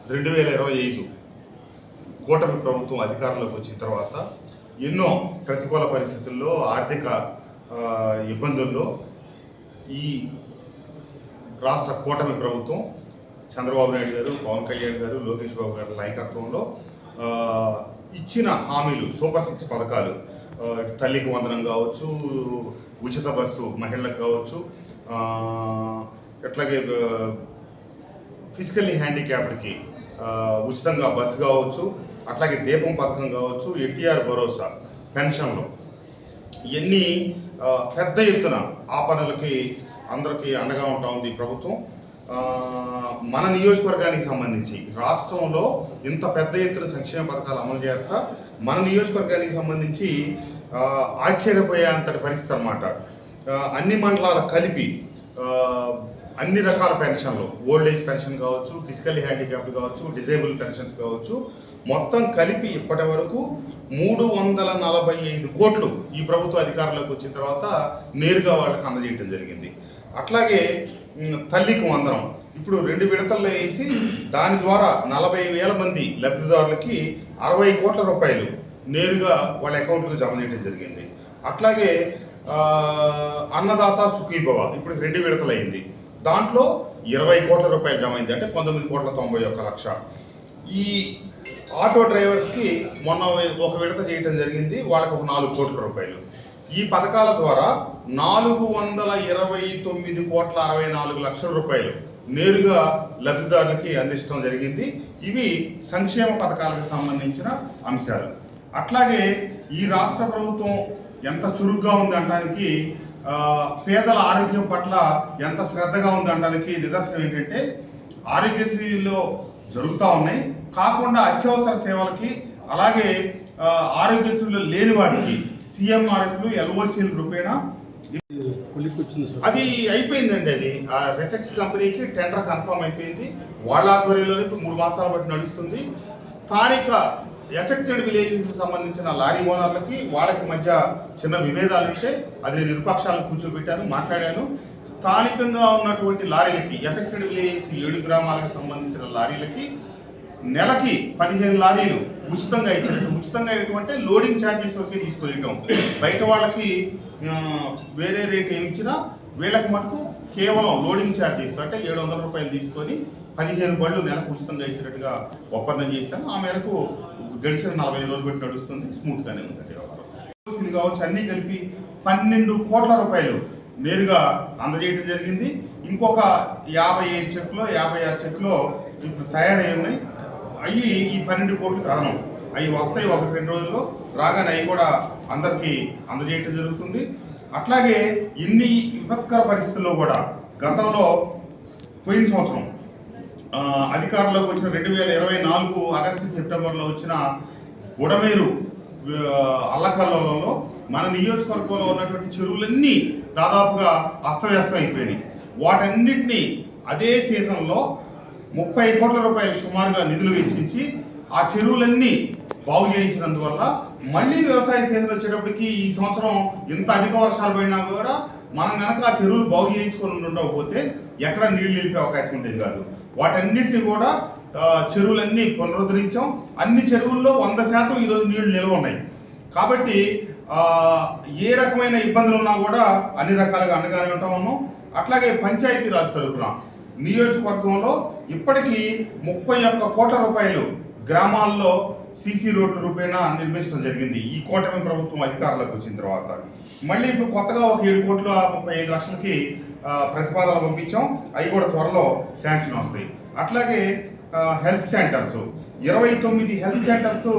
2025 కూటమి ప్రభుత్వం అధికారంలోకి వచ్చిన తర్వాత ఎన్నో ప్రతికూల పరిస్థితుల్లో ఆర్థిక ఇబ్బందుల్లో ఈ రాష్ట్ర కూటమి ప్రభుత్వం చంద్రబాబు నాయుడు గారు, పవన్ కళ్యాణ్ గారు, లోకేష్ బాబు గారి నాయకత్వంలో ఇచ్చిన హామీలు సూపర్ 6 పథకాలు, తల్లికి వందనం కావచ్చు, ఉచిత బస్సు మహిళలకు కావచ్చు, అట్లాగే ఫిజికల్లీ హ్యాండిక్యాప్డ్కి ఉచితంగా బస్సు కావచ్చు, అట్లాగే దీపం పథకం కావచ్చు, ఎన్టీఆర్ భరోసా పెన్షన్లు, ఇవన్నీ పెద్ద ఎత్తున ఆ పనులకి అందరికీ అండగా ఉంటా ఉంది ప్రభుత్వం. మన నియోజకవర్గానికి సంబంధించి రాష్ట్రంలో ఇంత పెద్ద ఎత్తున సంక్షేమ పథకాలు అమలు చేస్తా మన నియోజకవర్గానికి సంబంధించి ఆశ్చర్యపోయేంతటి పరిస్థితి అన్నమాట. అన్ని మండలాలు కలిపి అన్ని రకాల పెన్షన్లు, ఓల్డ్ ఏజ్ పెన్షన్ కావచ్చు, ఫిజికల్లీ హ్యాండిక్యాప్డ్ కావచ్చు, డిజేబుల్ పెన్షన్స్ కావచ్చు, మొత్తం కలిపి ఇప్పటి వరకు 345 కోట్లు ఈ ప్రభుత్వ అధికారంలోకి వచ్చిన తర్వాత నేరుగా వాళ్ళకి అందజేయడం జరిగింది. అట్లాగే తల్లికి వందనం ఇప్పుడు 2 విడతల్లో వేసి దాని ద్వారా 40,000 మంది లబ్ధిదారులకి 60 కోట్ల రూపాయలు నేరుగా వాళ్ళ అకౌంట్లకు జమ చేయడం జరిగింది. అట్లాగే అన్నదాత సుఖీభవ ఇప్పుడు 2 విడతలు అయింది, దాంట్లో 20 కోట్ల రూపాయలు జమ అయింది, అంటే 19,91,00,000. ఈ ఆటో డ్రైవర్స్కి మొన్న ఒక విడత చేయడం జరిగింది, వాళ్ళకి ఒక 4 కోట్ల రూపాయలు. ఈ పథకాల ద్వారా 429,64,00,000 రూపాయలు నేరుగా లబ్ధిదారులకి అందించడం జరిగింది. ఇవి సంక్షేమ పథకాలకు సంబంధించిన అంశాలు. అట్లాగే ఈ రాష్ట్ర ప్రభుత్వం ఎంత చురుగ్గా ఉంది అనడానికి, పేదల ఆరోగ్యం పట్ల ఎంత శ్రద్ధగా ఉంది అనడానికి నిదర్శనం ఏంటంటే, ఆరోగ్యశ్రీలో జరుగుతూ ఉన్నాయి కాకుండా అత్యవసర సేవలకి, అలాగే ఆరోగ్యశ్రీలో లేని వాటికి సిఎంఆర్ఎఫ్లు, ఎల్ఓసీలు రూపేణా అది అయిపోయిందండి. అది రెఫెక్స్ కంపెనీకి టెండర్ కన్ఫర్మ్ అయిపోయింది. వాళ్ళ ఆధ్వర్యంలోనే 3 మాసాల బట్టి నడుస్తుంది. స్థానిక ఎఫెక్టెడ్ విలేజెస్కి సంబంధించిన లారీ ఓనర్లకి వాళ్ళకి మధ్య చిన్న విభేదాలు ఉంటే అది నేను నిరుపక్షాలను కూర్చోబెట్టాను, మాట్లాడాను. స్థానికంగా ఉన్నటువంటి లారీలకి, ఎఫెక్టెడ్ విలేజెస్ 7 గ్రామాలకు సంబంధించిన లారీలకి నెలకి 15 లారీలు ఉచితంగా ఇచ్చినట్టు. ఉచితంగా ఇవ్వటం లోడింగ్ ఛార్జెస్ వరకే తీసుకునేయటం, బయట వాళ్ళకి వేరే రేట్ ఏమి ఇచ్చినా వీళ్ళకి మటుకు కేవలం లోడింగ్ ఛార్జెస్ అంటే 700 రూపాయలు తీసుకొని 15 బళ్ళు నెలకు ఉచితంగా ఇచ్చినట్టుగా ఒప్పందం చేశాను. ఆ మేరకు గడిచిన 45 రోజులు బట్టి నడుస్తుంది, స్మూత్గానే ఉందండి వ్యవహారం. కావచ్చు అన్నీ కలిపి 12 కోట్ల రూపాయలు నేరుగా అందజేయడం జరిగింది. ఇంకొక 55 చెక్కులో 56 చెక్కులో ఇప్పుడు తయారై ఉన్నాయి. అవి ఈ 12 కోట్లకు అదనం అవి వస్తాయి 1-2 రోజుల్లో. రాగానే అవి కూడా అందరికీ అందజేయటం జరుగుతుంది. అట్లాగే ఇన్ని విపత్కర పరిస్థితుల్లో కూడా గతంలో పోయిన సంవత్సరం అధికారంలోకి వచ్చిన 2024 ఆగస్టు సెప్టెంబర్లో వచ్చిన బుడమేరు అల్లకల్లోలంలో మన నియోజకవర్గంలో ఉన్నటువంటి చెరువులన్నీ దాదాపుగా అస్తవ్యస్తం అయిపోయినాయి. వాటన్నిటినీ అదే సీజన్లో 30 కోట్ల రూపాయలు సుమారుగా నిధులు వెచ్చించి ఆ చెరువులన్నీ బాగు చేయించినందువల్ల మళ్ళీ వ్యవసాయ సీజన్ వచ్చేటప్పటికి ఈ సంవత్సరం ఇంత అధిక వర్షాలు పడినా కూడా మనం కనుక ఆ చెరువులు బాగు చేయించుకొని ఉండకపోతే ఎక్కడ నీళ్లు నిలిపే అవకాశం ఉండేది కాదు. వాటన్నిటిని కూడా చెరువులన్నీ పునరుద్ధరించాం. అన్ని చెరువుల్లో 100% ఈరోజు నీళ్లు నిల్వ ఉన్నాయి. కాబట్టి ఏ రకమైన ఇబ్బందులు ఉన్నా కూడా అన్ని రకాలుగా అండగానే ఉంటా ఉన్నాం. అట్లాగే పంచాయతీరాజ్ తరపున నియోజకవర్గంలో ఇప్పటికీ 31 కోట్ల రూపాయలు గ్రామాల్లో సీసీ రోడ్ల రూపేణా నిర్మించడం జరిగింది ఈ కూటమి ప్రభుత్వం అధికారంలోకి వచ్చిన తర్వాత. మళ్ళీ ఇప్పుడు కొత్తగా ఒక 7,35 లక్షలకి ప్రతిపాదనలు పంపించాం, అవి కూడా త్వరలో శాంక్షన్ వస్తాయి. అట్లాగే health centres 29 health centres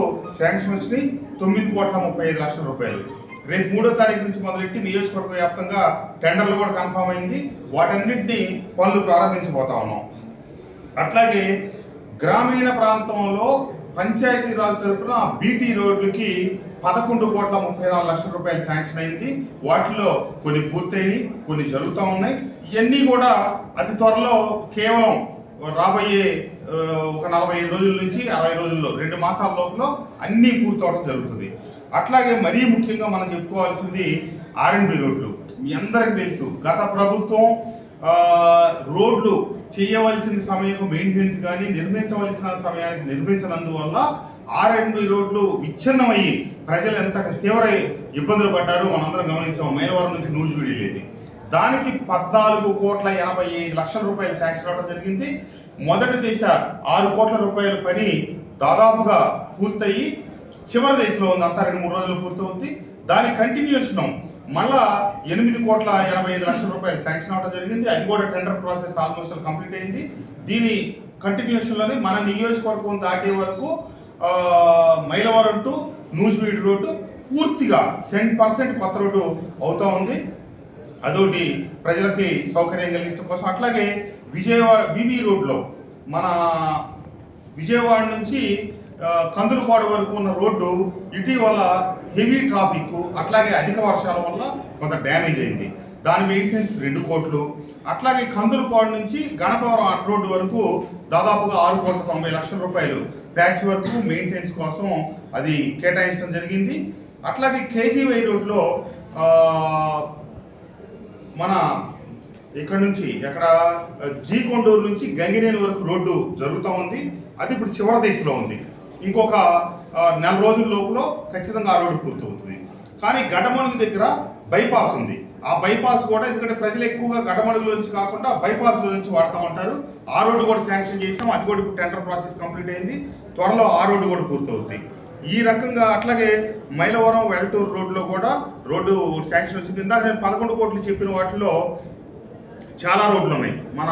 sanction వచ్చినాయి, 9,35 లక్షల రూపాయలు. రేపు 3వ తారీఖు నుంచి మొదలెట్టి నియోజకవర్గ వ్యాప్తంగా టెండర్లు కూడా కన్ఫర్మ్ అయింది. వాటన్నింటినీ పనులు ప్రారంభించబోతా ఉన్నాం. అట్లాగే గ్రామీణ ప్రాంతంలో పంచాయతీరాజ్ తరఫున బీటీ రోడ్లకి 11,34 లక్షల రూపాయలు శాంక్షన్ అయింది. వాటిలో కొన్ని పూర్తయినాయి, కొన్ని జరుగుతూ ఉన్నాయి. ఇవన్నీ కూడా అతి త్వరలో కేవలం రాబోయే ఒక 45 రోజుల నుంచి 60 రోజుల్లో 2 మాసాల లోపల అన్నీ పూర్తవడం జరుగుతుంది. అట్లాగే మరీ ముఖ్యంగా మనం చెప్పుకోవాల్సింది R&B రోడ్లు. మీ అందరికీ తెలుసు గత ప్రభుత్వం రోడ్లు చేయవలసిన సమయం మెయింటెనెన్స్ కానీ నిర్మించవలసిన సమయానికి నిర్మించనందువల్ల R&B రోడ్లు విచ్ఛిన్నమయ్యి ప్రజలు ఎంత తీవ్ర ఇబ్బందులు పడ్డారు మనందరం గమనించాం. మైలవరం నుంచి నూజివీడు వెళ్ళేది. దానికి 14,85,00,000 రూపాయలు శాంక్షన్ అవడం జరిగింది. మొదటి దశ 6 కోట్ల రూపాయల పని దాదాపుగా పూర్తయి చివరి దశలో ఉంది. అంతా 2-3 రోజులు పూర్తవుతుంది. దాని కంటిన్యూషన్ మళ్ళా 8,85,00,000 రూపాయలు శాంక్షన్ అవడం జరిగింది. అది కూడా టెండర్ ప్రాసెస్ ఆల్మోస్ట్ కంప్లీట్ అయింది. దీని కంటిన్యూషన్లోనే మన నియోజకవర్గం దాటే వరకు మైలవరం టు నూజివీడు రోడ్డు పూర్తిగా 100% కొత్త రోడ్డు అవుతా ఉంది. అదొకటి ప్రజలకి సౌకర్యం కలిగించడం కోసం. అట్లాగే విజయవాడ వివి రోడ్లో మన విజయవాడ నుంచి కందులపాడు వరకు ఉన్న రోడ్డు ఇటీవల హెవీ ట్రాఫిక్ అట్లాగే అధిక వర్షాల వల్ల కొంత డ్యామేజ్ అయింది. దాని మెయింటెనెన్స్ 2 కోట్లు. అట్లాగే కందులపాడు నుంచి గణపవరం రోడ్డు వరకు దాదాపుగా 6,90,00,000 రూపాయలు ప్యాచ్ వర్క్ మెయింటెనెన్స్ కోసం అది కేటాయించడం జరిగింది. అట్లాగే కేజీవై రోడ్లో మన ఇక్కడ నుంచి కొండూరు నుంచి గంగినేని వరకు రోడ్డు జరుగుతూ ఉంది. అది ఇప్పుడు చివరి దశలో ఉంది. ఇంకొక 4 రోజుల లోపల ఖచ్చితంగా ఆ రోడ్డు పూర్తవుతుంది. కానీ గడ్డమణుగు దగ్గర బైపాస్ ఉంది. ఆ బైపాస్ కూడా ఎందుకంటే ప్రజలు ఎక్కువగా గడ్డమణుగుల నుంచి కాకుండా బైపాస్ నుంచి వాడుతూ ఉంటారు. ఆ రోడ్డు కూడా శాంక్షన్ చేసాం. అది కూడా ఇప్పుడు టెండర్ ప్రాసెస్ కంప్లీట్ అయింది. త్వరలో ఆ రోడ్డు కూడా పూర్తవుతుంది. ఈ రకంగా అట్లాగే మైలవరం వెల్టూరు రోడ్లో కూడా రోడ్డు శాంక్షన్ వచ్చింది. ఇందాక నేను 11 కోట్లు చెప్పిన వాటిలో చాలా రోడ్లు ఉన్నాయి. మన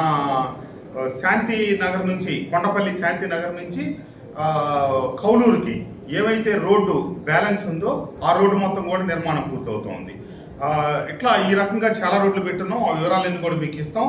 శాంతి నగర్ నుంచి కొండపల్లి శాంతి నగర్ నుంచి కౌలూరుకి ఏవైతే రోడ్డు బ్యాలెన్స్ ఉందో ఆ రోడ్డు మొత్తం కూడా నిర్మాణం పూర్తవుతోంది. ఇట్లా ఈ రకంగా చాలా రోడ్లు పెట్టున్నాం. ఆ వివరాలన్నీ కూడా మీకు ఇస్తాం.